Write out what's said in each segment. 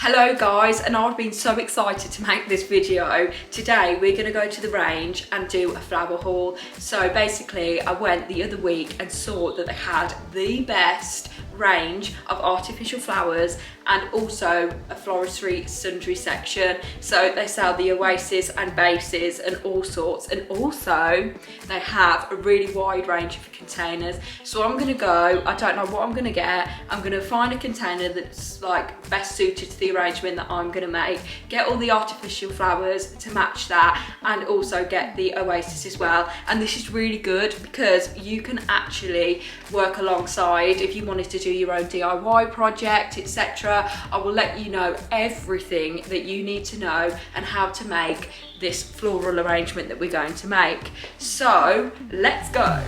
Hello guys, and I've been so excited to make this video. Today we're going to go to the range and do a flower haul. So basically I went the other week and saw that they had the best range of artificial flowers and also a floristry sundry section. So they sell the oasis and bases and all sorts, and also they have a really wide range of containers. So I'm gonna go, I don't know what I'm gonna get. I'm gonna find a container that's like best suited to the arrangement that I'm gonna make, get all the artificial flowers to match that, and also get the oasis as well. And this is really good because you can actually work alongside if you wanted to do your own DIY project, etc. I will let you know everything that you need to know and how to make this floral arrangement that we're going to make. So let's go.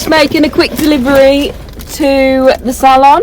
Making a quick delivery to the salon.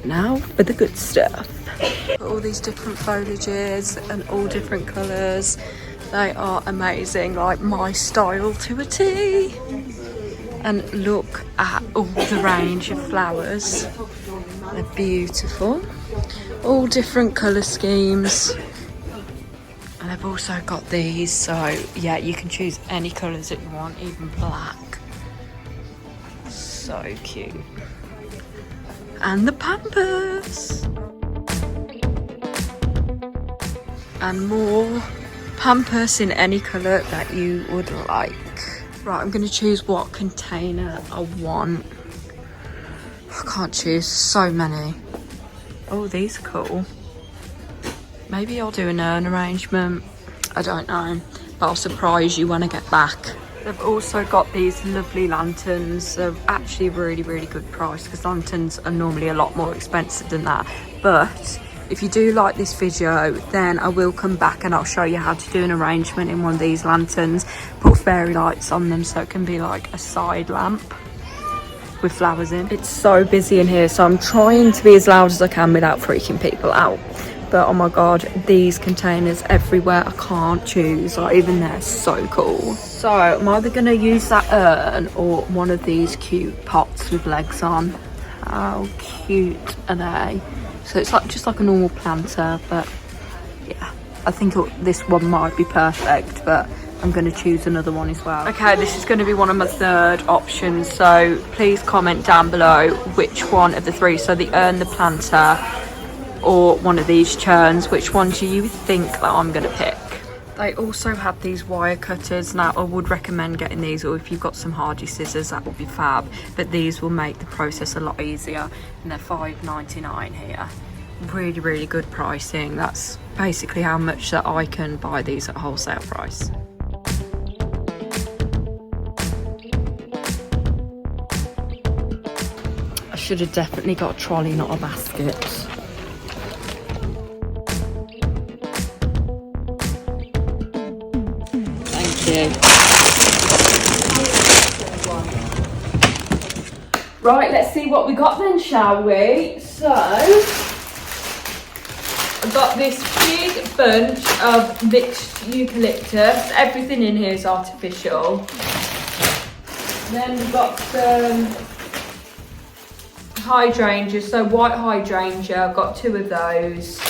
Now for the good stuff. All these different foliages and all different colours. They are amazing, like my style to a T. And look at all the range of flowers. They're beautiful. All different colour schemes. And I've also got these, so yeah, you can choose any colours that you want, even black. So cute. And the pampas. And more pampas in any colour that you would like. Right, I'm going to choose what container I want. I can't choose, so many. Oh, these are cool. Maybe I'll do an urn arrangement. I don't know, but I'll surprise you when I get back. They've also got these lovely lanterns. They're actually really good price because lanterns are normally a lot more expensive than that. But if you do like this video, then I will come back and I'll show you how to do an arrangement in one of these lanterns. Put fairy lights on them so it can be like a side lamp with flowers in. It's so busy in here, so I'm trying to be as loud as I can without freaking people out. But oh my god, these containers everywhere, I can't choose. Like, even they're so cool. So I'm either going to use that urn or one of these cute pots with legs on. How cute are they? So it's like just like a normal planter, but yeah, I think this one might be perfect, but I'm going to choose another one as well. Okay, this is going to be one of my third options, so please comment down below which one of the three, so the urn, the planter, or one of these churns, which one do you think that I'm going to pick? They also have these wire cutters. Now I would recommend getting these, or if you've got some hardy scissors, that would be fab, but these will make the process a lot easier, and they're $5.99 here. Really good pricing. That's basically how much that I can buy these at wholesale price. I should have definitely got a trolley, not a basket. Right, let's see what we got then, shall we? So I've got this big bunch of mixed eucalyptus. Everything in here is artificial. Then we've got some hydrangeas, so white hydrangea, I've got 2 of those.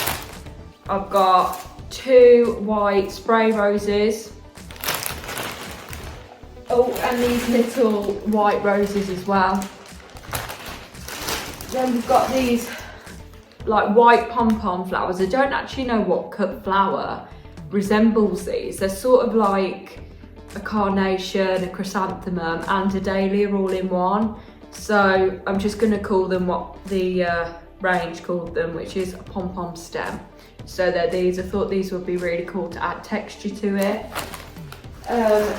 I've got 2 white spray roses. Oh, and these little white roses as well. Then we've got these like white pom pom flowers. I don't actually know what cut flower resembles these. They're sort of like a carnation, a chrysanthemum and a dahlia all in one. So I'm just going to call them what the range called them, which is a pom pom stem. So they're these. I thought these would be really cool to add texture to it.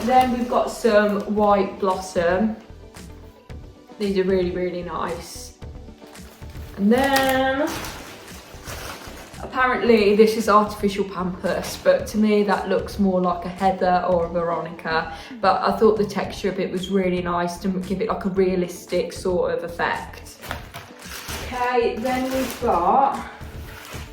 Then we've got some white blossom. These are really, really nice. And then apparently this is artificial pampas, but to me that looks more like a heather or a veronica. But I thought the texture of it was really nice to give it like a realistic sort of effect. Okay, then we've got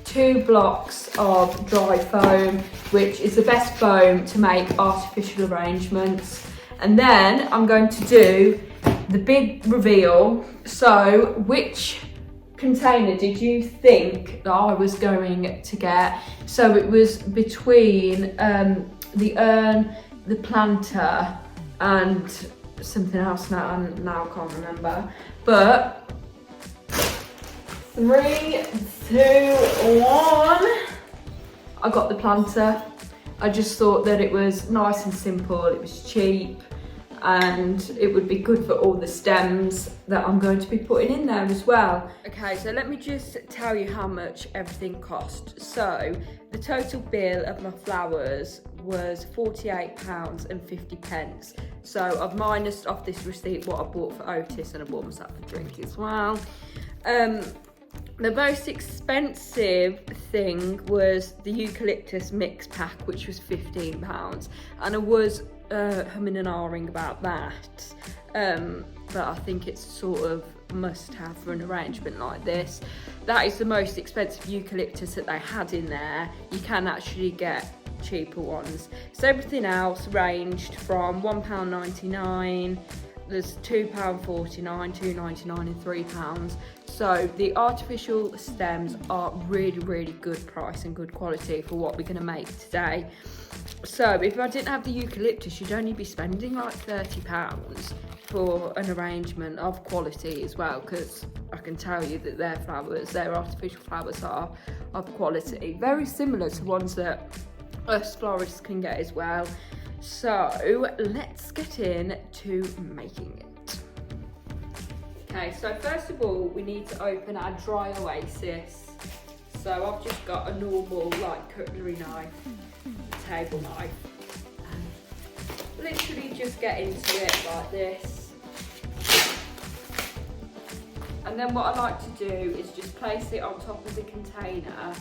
2 blocks of dry foam, which is the best foam to make artificial arrangements. And then I'm going to do the big reveal. So which container did you think that I was going to get? So it was between the urn, the planter and something else now I can't remember. But 3, 2, 1. I got the planter. I just thought that it was nice and simple, it was cheap, and it would be good for all the stems that I'm going to be putting in there as well. Okay, so let me just tell you how much everything cost. So the total bill of my flowers was £48.50. So I've minused off this receipt what I bought for Otis, and I bought myself a drink as well. The most expensive thing was the Eucalyptus mix pack, which was £15, and I was humming and ahhing about that, but I think it's sort of must have for an arrangement like this. That is the most expensive eucalyptus that they had in there. You can actually get cheaper ones. So everything else ranged from £1.99, there's £2.49, £2.99 and £3. So the artificial stems are really, really good price and good quality for what we're going to make today. So if I didn't have the eucalyptus, you'd only be spending like £30 for an arrangement of quality as well, because I can tell you that their flowers, their artificial flowers are of quality, very similar to ones that us florists can get as well. So let's get into making it. Okay, so first of all, we need to open our dry oasis. So I've just got a normal like cutlery knife, table knife. Literally just get into it like this. And then what I like to do is just place it on top of the container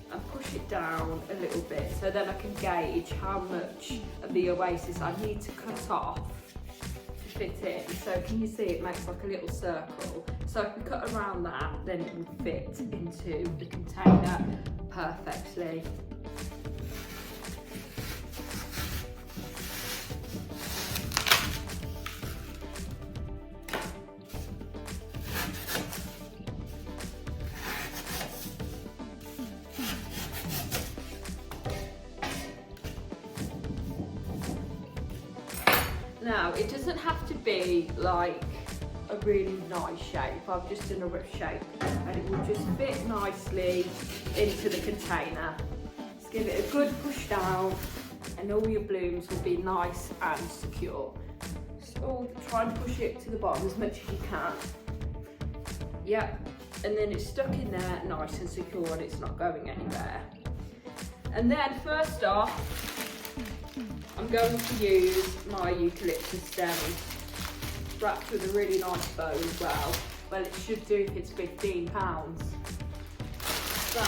and push it down a little bit, so then I can gauge how much of the oasis I need to cut off to fit in. So can you see it makes like a little circle? So if we cut around that, then it would fit into the container perfectly. Now, it doesn't have to be like a really nice shape. I've just done a rough shape and it will just fit nicely into the container. Just give it a good push down and all your blooms will be nice and secure. So try and push it to the bottom as much as you can. Yep, and then it's stuck in there nice and secure and it's not going anywhere. And then first off, I'm going to use my eucalyptus stems wrapped with a really nice bow as well. Well, it should do if it's £15. So,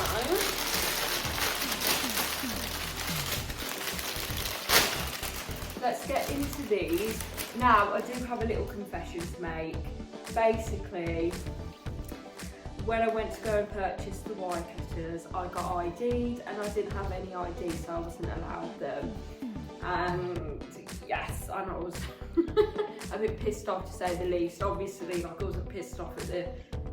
let's get into these. Now, I do have a little confession to make. Basically, when I went to go and purchase the wire cutters, I got ID'd and I didn't have any ID, so I wasn't allowed them. And yes, I know I was a bit pissed off to say the least. Obviously, like I wasn't pissed off at the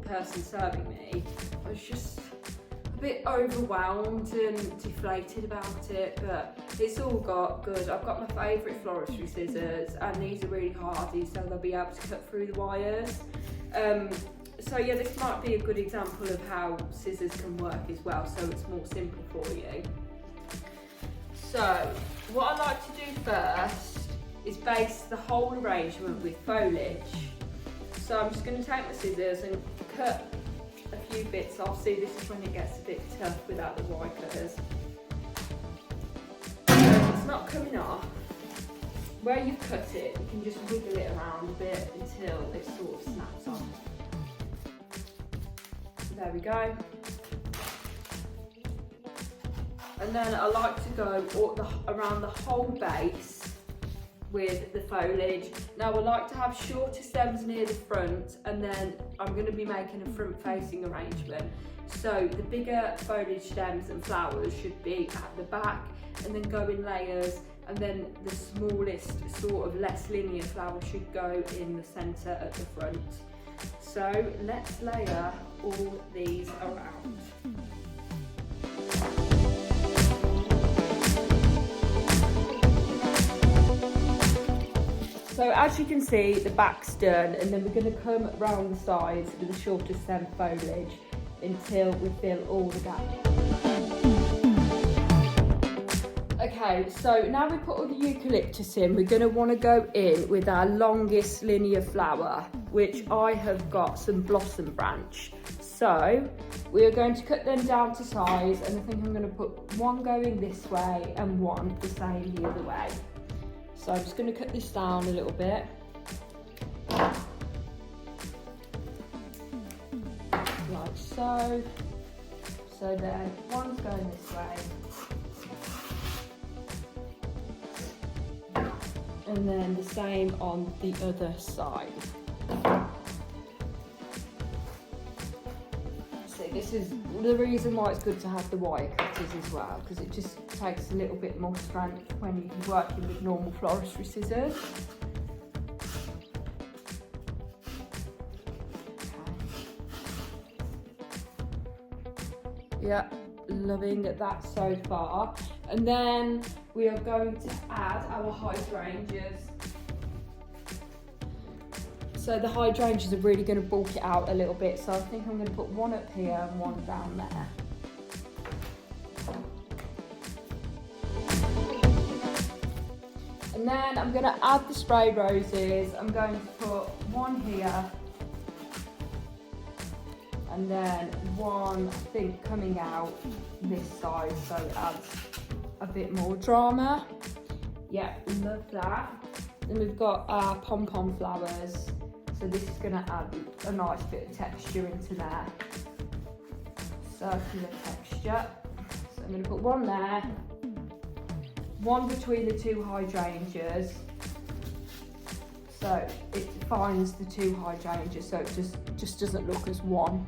person serving me, I was just a bit overwhelmed and deflated about it, but it's all got good. I've got my favourite floristry scissors, and these are really hardy, so they'll be able to cut through the wires. So yeah, this might be a good example of how scissors can work as well, so it's more simple for you. So what I like to do first is base the whole arrangement with foliage. So I'm just going to take my scissors and cut a few bits off. See, this is when it gets a bit tough without the wire cutters. So it's not coming off. Where you've cut it, you can just wiggle it around a bit until it sort of snaps off. There we go. And then I like to go around the whole base with the foliage. Now I like to have shorter stems near the front, and then I'm going to be making a front facing arrangement. So the bigger foliage stems and flowers should be at the back and then go in layers, and then the smallest sort of less linear flower should go in the centre at the front. So let's layer all these around. So as you can see, the back's done, and then we're going to come around the sides with the shorter stem foliage until we fill all the gaps. Okay, so now we put all the eucalyptus in, we're going to want to go in with our longest linear flower, which I have got some blossom branch. So we are going to cut them down to size, and I think I'm going to put one going this way and one the same the other way. So I'm just going to cut this down a little bit. Like so. So then one's going this way. And then the same on the other side. See, this is the reason why it's good to have the wire cutters as well, because it just takes a little bit more strength when you're working with normal floristry scissors. Okay. Yeah, loving that so far. And then we are going to add our hydrangeas. So the hydrangeas are really going to bulk it out a little bit. So I think I'm going to put one up here and one down there. And then I'm going to add the spray roses. I'm going to put one here. And then one, I think, coming out this side, so it adds a bit more drama. Yeah, love that. Then we've got our Pom Pom flowers. So this is going to add a nice bit of texture into there. Circular texture. So I'm going to put one there. One between the two hydrangeas. So it defines the two hydrangeas, so it just doesn't look as one.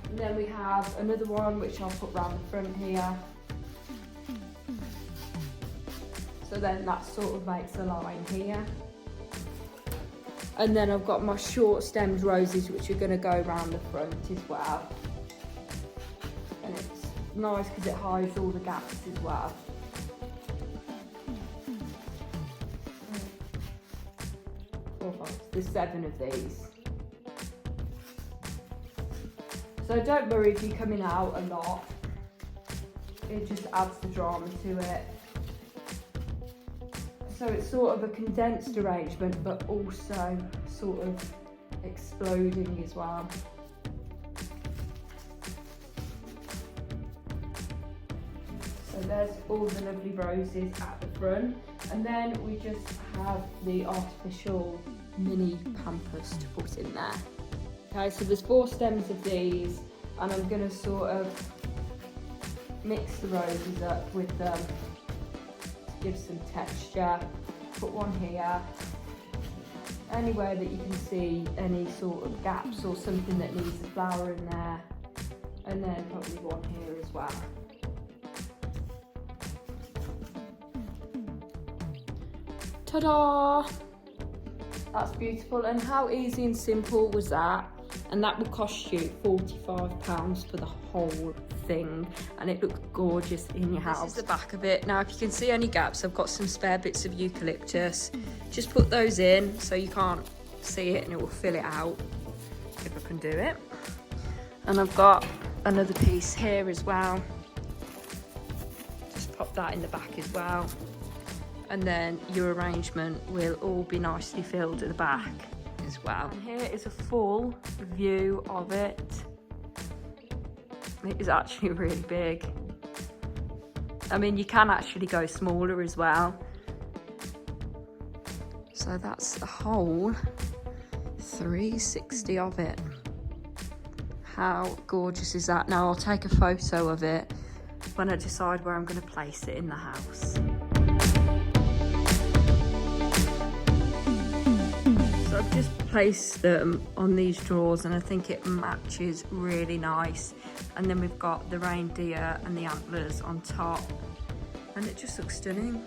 And then we have another one which I'll put round the front here. So then that sort of makes a line here. And then I've got my short stemmed roses which are going to go around the front as well. And it's nice because it hides all the gaps as well. There's 7 of these. So don't worry if you're coming out a lot. It just adds the drama to it. So it's sort of a condensed arrangement, but also sort of exploding as well. So there's all the lovely roses at the front. And then we just have the artificial mini pampas to put in there. Okay, so there's 4 stems of these, and I'm going to sort of mix the roses up with them to give some texture. Put one here, anywhere that you can see any sort of gaps or something that needs a flower in there, and then probably one here as well. Ta-da! That's beautiful. And how easy and simple was that? And that will cost you £45 for the whole thing, and it looks gorgeous in your house. This is the back of it. Now if you can see any gaps, I've got some spare bits of eucalyptus. Just put those in so you can't see it and it will fill it out, if I can do it. And I've got another piece here as well. Just pop that in the back as well. And then your arrangement will all be nicely filled at the back as well. And here is a full view of it. It is actually really big. I mean, you can actually go smaller as well. So that's the whole 360 of it. How gorgeous is that? Now I'll take a photo of it when I decide where I'm going to place it in the house. So I've just placed them on these drawers and I think it matches really nice. And then we've got the reindeer and the antlers on top, and it just looks stunning.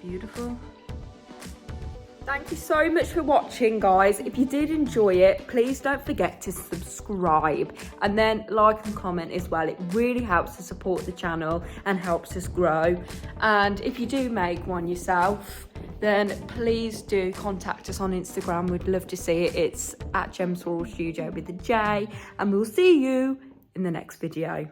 Beautiful. Thank you so much for watching, guys. If you did enjoy it, please don't forget to subscribe and then like and comment as well. It really helps to support the channel and helps us grow. And if you do make one yourself, then please do contact us on Instagram. We'd love to see it. It's @Gems Floral Studio with a J, and we'll see you in the next video.